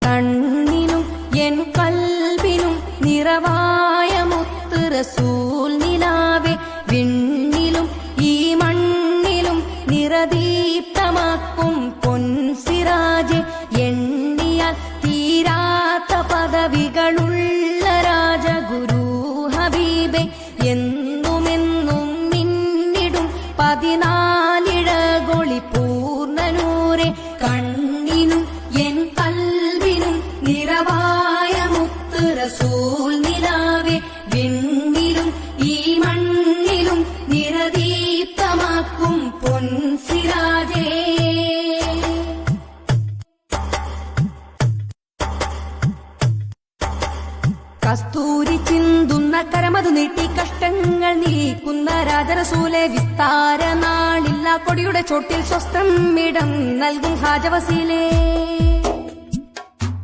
കണ്ണിനും എൻ കൽബിനും നിറവായ മുത്ത് റസൂൽ നിലാവേ, വിണ്ണിലും ഈ മണ്ണിലും നിറദീപ്തമാക്കും പൊൻസിറാജെ, എണ്ണിയാൽ തീരാത്ത പദവികളുള്ള രാജഗുരു ഹബീബെ, എന്നുമെന്നും മിന്നിടും 14 പൂർണ്ണനൂരെ, കണ്ണിനും എൻ കൽബിനും നിറവായ മുത്ത് റസൂൽ നിലാവേ, വിണ്ണിലും ഈ മണ്ണിലും നിറദീപ്തമാക്കും പൊൻസിറാജേ. കസ്തൂരി ചിന്തുന്ന കരമതു നീട്ടി കഷ്ടങ്ങൾ നീക്കുന്ന രാജറസൂലെ, വിസ്താര നാളില്ല കൊടിയുടെ ചോട്ടിൽ സ്വസ്ഥം ഇടം നൽകും ഹാജവസീലേ.